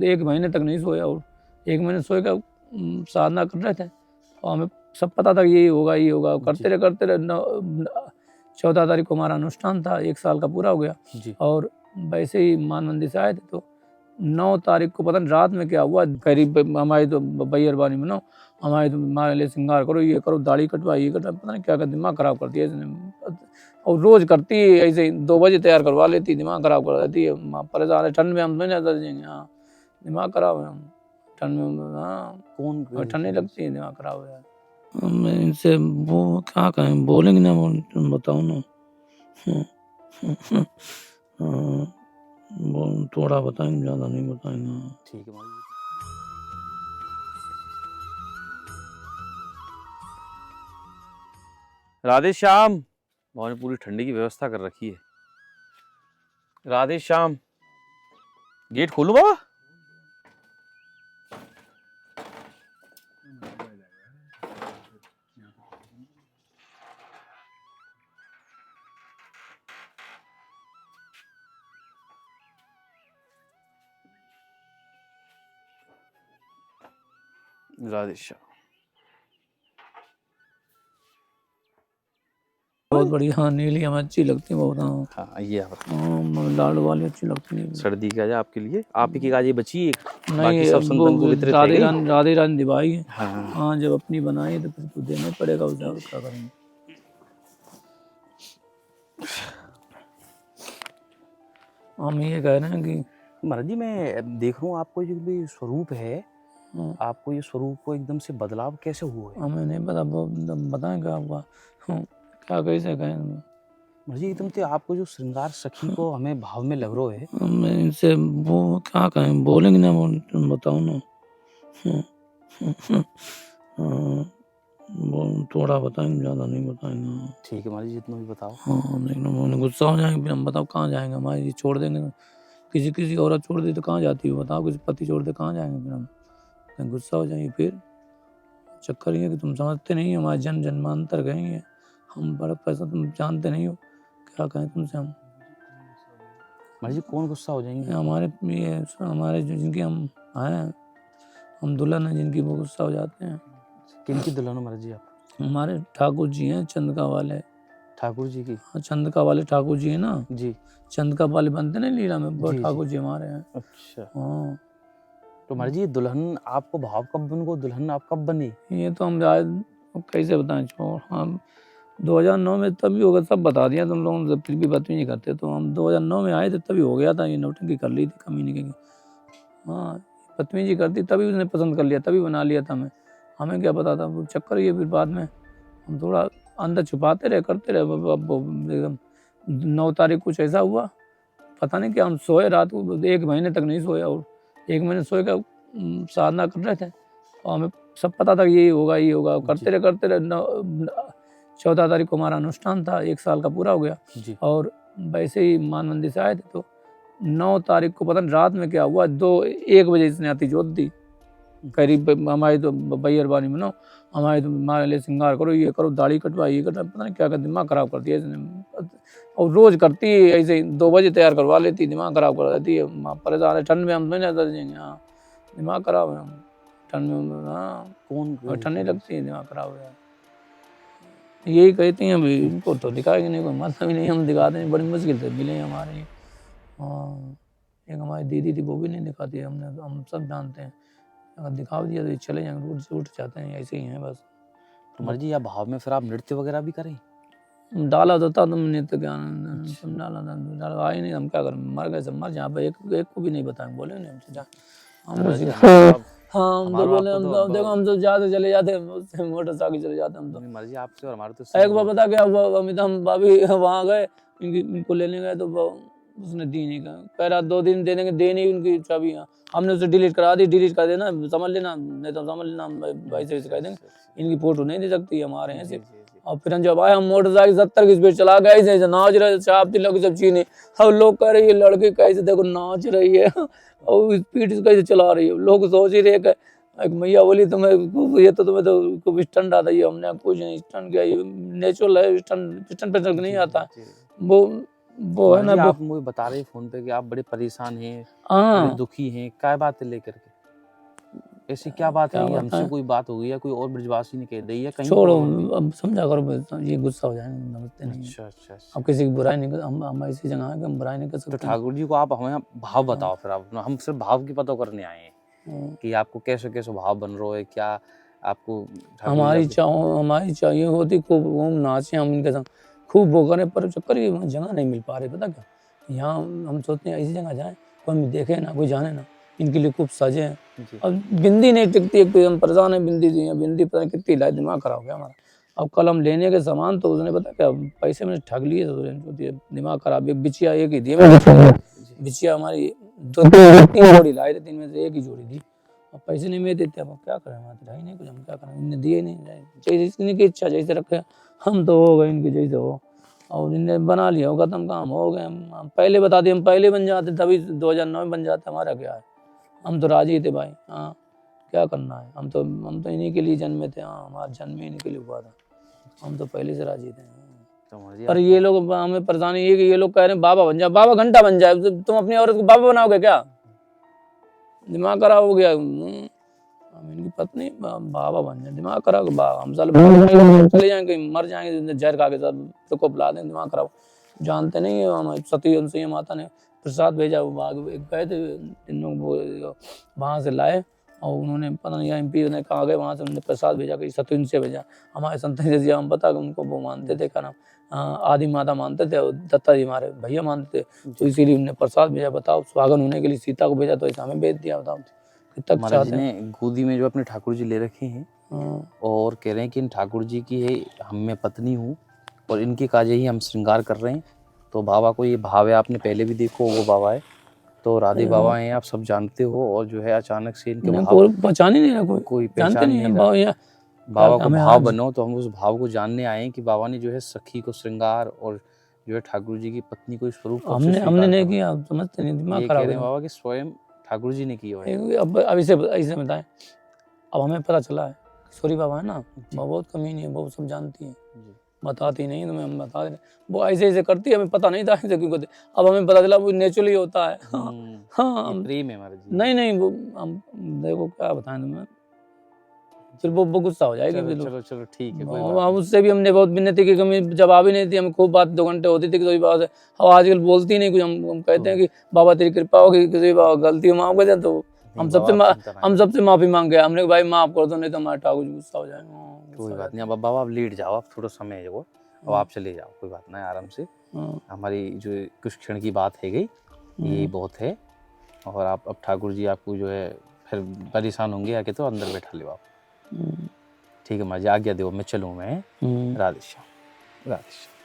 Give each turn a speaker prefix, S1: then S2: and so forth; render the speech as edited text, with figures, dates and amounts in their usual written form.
S1: 1 महीने तक नहीं सोया और 1 महीने सोए का साधना कर रहे थे और हमें सब पता था कि ये होगा करते रहे 14 तारीख को हमारा अनुष्ठान था, 1 साल का पूरा हो गया और वैसे ही मान मंदिर से आए थे तो 9 तारीख को पता नहीं रात में क्या हुआ, करीब हमारी तो बैरबानी बनाओ, हमारे तो हमारे लिए श्रृंगार करो, ये करो, दाढ़ी कटवा, ये कटवा, पता नहीं क्या कर दिमाग खराब कर दिया इसने। और रोज करती है ऐसे ही, 2 बजे तैयार करवा लेती, दिमाग खराब कर देती है। परेशान है, ठंड में हम नहीं जाते जाएंगे, हाँ दिमाग खराब है, हम ठंड में, हाँ कौन ठंड नहीं लगती है, दिमाग खराब है। मैं इनसे वो क्या कहें, बोलेंगे ना, बताओ ना। वो थोड़ा बताएंगे, ज़्यादा नहीं बताएंगे।
S2: ठीक है माली। राधे श्याम, भाव ने पूरी ठंडी की व्यवस्था कर रखी है। राधे श्याम, गेट खोलो बाबा। राधे श्याम
S1: बहुत बढ़िया, हाँ नीली हमें अच्छी लगती है बहुत।
S2: हाँ ये
S1: लाल वाली अच्छी लगती है।
S2: सर्दी का जा आपके लिए, आप ही की गाजी बची एक,
S1: नहीं
S2: बाकी सब संतन को वितरित है गई।
S1: राधे रानी दिवाई है।
S2: हाँ
S1: जब अपनी बनाई तो फिर तो देना पड़ेगा उसे, और क्या करेंगे। हम ये कह रहे हैं कि
S2: महाराज जी मैं देख रहा हूँ आपको जो भी स्वरूप है, आपको ये स्वरूप को एकदम से बदलाव कैसे हुआ है?
S1: हमें नहीं पता, बताएं क्या हुआ, क्या कैसे कहें।
S2: महाराज जी एकदम से आपको जो श्रृंगार सखी को हमें भाव में लग रहा है।
S1: हमें इनसे वो क्या कहें, बोलेंगे ना, बताओ ना। वो थोड़ा बताएंगे, ज़्यादा नहीं बताएंगे।
S2: ठीक है महाराज जी, जितना भी बताओ।
S1: हाँ नहीं गुस्सा हो जाएंगे, फिर हम बताओ कहाँ जाएंगे, हमारी जी छोड़ देंगे। किसी औरत छोड़ दी तो कहाँ जाती है बताओ, किसी पति छोड़ दे कहाँ जाएंगे फिर हम, गुस्सा हो जाएंगे। फिर चक्कर ये है कि तुम समझते नहीं, हमारे जन्मांतर गएंगे हम, बड़ा पैसा तुम जानते नहीं हो, क्या कहें तुमसे हम।
S2: महाराज जी कौन गुस्सा हो जाएंगे?
S1: हमारे जिनकी हम हैं, हम दुल्हन हैं जिनकी, वो गुस्सा हो जाते हैं।
S2: किनकी दुल्हन हो महाराज जी आप?
S1: हमारे ठाकुर जी हैं, चंदका वाले
S2: ठाकुर जी की।
S1: हाँ, चंदका वाले ठाकुर जी है ना
S2: जी,
S1: चंदका वाले बनते ना लीला में, वो ठाकुर जी हमारे हैं।
S2: अच्छा
S1: हाँ
S2: तो महाराज जी दुल्हन आपको भाव कब बन को, दुल्हन आप कब बनी?
S1: ये तो हम कैसे बताएं, छोड़। हम 2009 में तभी होगा, सब बता दिया तुम लोगों ने, फिर भी बात नहीं करते। तो हम 2009 में आए थे, तभी हो गया था, ये नौटंकी कर ली थी कमीने की। हाँ बदतमीजी करती, तभी उसने पसंद कर लिया, तभी बना लिया था। हमें क्या पता था, वो चक्कर ये फिर बाद में हम थोड़ा अंदर छुपाते रहे, करते रहे। एकदम 9 तारीख कुछ ऐसा हुआ, पता नहीं क्या, हम सोए रात को 1 महीने तक नहीं सोया और 1 महीने सोए का साधना कर रहे थे और हमें सब पता था कि ये होगा करते रहे 14 तारीख को हमारा अनुष्ठान था, 1 साल का पूरा हो गया और वैसे ही मान मंदिर से आए थे तो 9 तारीख को पता नहीं रात में क्या हुआ, 1 बजे इसने आती जोत दी, करीब हमारी तो बैरबानी बनाओ, हमारे तो हमारे लिए श्रृंगार करो, ये करो, दाढ़ी कटवा, ये कटवा, पता नहीं क्या कर दिमाग खराब कर दिया इसने। और रोज करती है ऐसे ही, 2 बजे तैयार करवा लेती, दिमाग खराब कर देती है। परेशान है, ठंड में हम नहीं जाते जाएंगे, हाँ दिमाग खराब है, हम ठंड में, हाँ कौन ठंड नहीं लगती है, दिमाग खराब है। यही कहती हैं अभी, इनको तो दिखाएंगे नहीं, कोई मतलब ही नहीं, हम दिखाते हैं, बड़ी मुश्किल से मिले हमारे। हाँ एक हमारी दीदी थी, वो भी नहीं दिखाती है, हम सब जानते हैं, अगर दिखा दिया तो ये चले जाएंगे, रूट से उठ जाते हैं, ऐसे ही हैं बस।
S2: तो मर्जी या भाव में फिर आप नृत्य वगैरह भी करें?
S1: डाला तो था तुम नृत्य ज्ञान, तुम डाला आए नहीं, हम क्या करें, मर गए सब मर, जहाँ पे एक को भी नहीं बताएंगे, बोले नहीं हमसे। हाँ हम तो बोले, हम तो देखो, हम तो जाते चले जाते, उससे मोटरसाइकिल चले जाते हम तो।
S2: मर्जी आपसे और हमारे तो
S1: एक बार पता क्या हुआ, अमित हम भाभी वहाँ गए, इनको लेने गए तो उसने दी नहीं, कह रहा 2 दिन देने के, दे नहीं उनकी चाबियाँ, हमने उसे डिलीट करा दी, डिलीट कर देना, समझ लेना, नहीं तो समझ लेना, वैसे वैसे कह देंगे, इनकी फोटो नहीं दे सकती हमारे यहाँ से। और फिर जब आए हम मोटरसाइकिल 70 की स्पीड चला गए, ऐसे नाच रहे, चाप तिलक सब चीनी, अब लोग कह रहे ये लड़की कैसे देखो नाच रही है और स्पीड कैसे चला रही है, लोग सोच ही रहे। एक मैया बोली तुम्हें ये तो तुम्हें तो खूब स्टंट आता है, हमने कुछ नहीं स्टंट किया, ये नेचुरल है, स्टंट पे नहीं आता। वो वो है
S2: महाराज
S1: ना
S2: जी,
S1: वो।
S2: आप मुझे बता रहे हैं फोन पे कि आप बड़े परेशान हैं, बड़े
S1: हाँ
S2: दुखी हैं, क्या बात है लेकर के? ऐसी क्या बात
S1: क्या
S2: है? हमसे
S1: बताएं,
S2: कोई बात हो गई या कोई और ब्रजवासी ने कह दी या कहीं
S1: छोड़ो
S2: और हो गई?
S1: अब समझा करो, बस ये गुस्सा हो जाएंगे, समझते नहीं हैं।
S2: अच्छा अच्छा अच्छा।
S1: अब किसी की बुराई नहीं कर, हम ऐसी जगह हैं कि हम बुराई नहीं कर
S2: तो
S1: सकते।
S2: ठाकुर जी को आप हमें भाव बताओ फिर, आप हम सिर्फ भाव की पता करने आए हैं
S1: हाँ।
S2: कि आपको कैसे कैसे भाव बन रहा है, क्या आपको ठाकुर जी आपके
S1: हमारी चाहिए होती खूब घूम नाचे हम इनके संग, खूब वो करें, पर चक्कर ये वहाँ जगह नहीं मिल पा रही, पता क्या, यहाँ हम सोचते हैं ऐसी जगह जाएं कोई हमें देखे ना, कोई जाने ना, इनके लिए खूब सजे हैं।
S2: जी
S1: अब बिंदी नहीं टिकती, एक तो हम परेशान है बिंदी दी है, बिंदी पता नहीं कितनी लाई, दिमाग खराब हो गया हमारा। अब कल हम लेने के सामान तो उसने पता क्या पैसे मैंने ठग लिए, तो दिमाग खराब, एक बिछिया एक ही दी है,
S2: जी।
S1: बिछिया हमारी दो तीन जोड़ी लाए थे, 3 में से एक ही जोड़ी दी। अब पैसे नहीं में देते, अब क्या करें, हमारे तो है ही नहीं कुछ, हम क्या करें, इनने दिए नहीं, जैसे इनकी इच्छा जैसे रखे, हम तो हो गए इनकी जैसे हो, और इनने बना लिया हो, खत्म काम हो गए। हम पहले बता दिए, हम पहले बन जाते, तभी 2009 में बन जाते, हमारा क्या है, हम तो राजी थे भाई। हाँ क्या करना है, हम तो इन्हीं के लिए जन्मे थे, हाँ हमारा जन्म ही इन्हीं के लिए हुआ था, हम तो पहले से राजी थे।
S2: तो महाराज जी
S1: पर
S2: आपको
S1: ये लोग, हमें परेशानी ये कि ये लोग कह रहे हैं बाबा बन जाओ, बाबा घंटा बन जाए, तुम अपनी औरत को बाबा बनाओगे क्या, दिमाग खराब हो गया। हम इनकी पत्नी बाबा बन जाए, दिमाग खराब, बाबा हम साले चले जाएंगे, मर जाएंगे जहर खा के, सब प्रकोप ला दें, दिमाग खराब। जानते नहीं है, हम सती अनुसुईया माता ने प्रसाद भेजा, वो बाग गए थे इन लोग, वो वहाँ से लाए, और उन्होंने पता नहीं MP ने कहा गए, वहाँ से उन्होंने प्रसाद भेजा कि सती से भेजा, हमारे संत जैसे हम पता उनको वो मानते थे, क्या नाम आदि माता मानते थे, और दत्ता जी हमारे भैया मानते थे, तो इसीलिए उन्होंने प्रसाद भेजा। बताओ, सुहागन होने के लिए सीता को भेजा, तो ऐसा हमें भेज दिया, बताओ कितना
S2: महाराज जी
S1: चाहते
S2: ने
S1: हैं।
S2: गोदी में जो अपने ठाकुर जी ले रखे हैं
S1: हाँ।
S2: और कह रहे हैं कि इन ठाकुर जी की है, हम मैं पत्नी हूँ और इनके काजे ही हम श्रृंगार कर रहे हैं। तो बाबा को ये भाव है, आपने पहले भी देखो वो बाबा है, तो राधे बाबा हैं, आप सब जानते हो, और जो है अचानक से इनके
S1: नहीं,
S2: भाव
S1: कोई पहचान ही नहीं रहा,
S2: कोई
S1: जानते
S2: पहचान
S1: नहीं
S2: नहीं
S1: है
S2: रहा।
S1: या
S2: बाबा को
S1: हमें
S2: भाव
S1: आज।
S2: बनो, तो हम उस भाव को जानने आए हैं कि बाबा ने जो है सखी को श्रृंगार और जो है ठाकुर जी की पत्नी को इस स्वरूप कब से
S1: हमने
S2: स्वीकार
S1: नहीं
S2: करा।
S1: किया, आप समझते नहीं, दिमाग
S2: ये
S1: खराब
S2: कह
S1: हो
S2: रहे हैं
S1: गया।
S2: बाबा कि स्वयं ठाकुर जी ने किया है।
S1: अब इसे बताएं, अब हमें पता चला है, किशोरी बाबा है ना, वो बहुत कमीनी है, वो सब जानती है,
S2: जी।
S1: बताती नहीं, तो हम बता दें, वो ऐसे ऐसे करती है, हमें पता नहीं था ऐसे क्यों करती, अब हमें पता चला वो नेचुरली होता है। हाँ हाँ
S2: ये प्रेम है महाराज जी।
S1: नहीं नहीं, वो हम देखो क्या बताएं तुम्हें, फिर वो गुस्सा हो जाएगी,
S2: चलो
S1: फिर
S2: चलो चलो ठीक है, कोई बात नहीं।
S1: उससे भी हमने बहुत विनती की, हमें जवाब ही नहीं थी, हमें खूब बात 2 घंटे होती थी किसी बात से, अब आजकल बोलती नहीं कुछ, हम कहते हैं कि बाबा तेरी कृपा होगी, किसी बाबा गलती माफ कर दे, तो
S2: नहीं बाबा आप चिंता ना
S1: हम
S2: करें,
S1: सबसे माफी मांग गए, हमने कहा भाई माफ कर दो, नहीं तो हमारे ठाकुर जी गुस्सा हो जाएंगे।
S2: कोई बात नहीं। अब बाबा आप लेट जाओ, आप थोड़ा समय है वो, अब आप चले जाओ, कोई बात नहीं, आराम से। हमारी जो कुछ क्षण की बात है गई, ये बहुत है। और आप अब ठाकुर जी आपको जो है फिर परेशान होंगे आके, तो अंदर बैठा ले आप। ठीक है माँ जी, आज्ञा दो, मैं चलूँ मैं। राधे श्याम, राधे श्याम।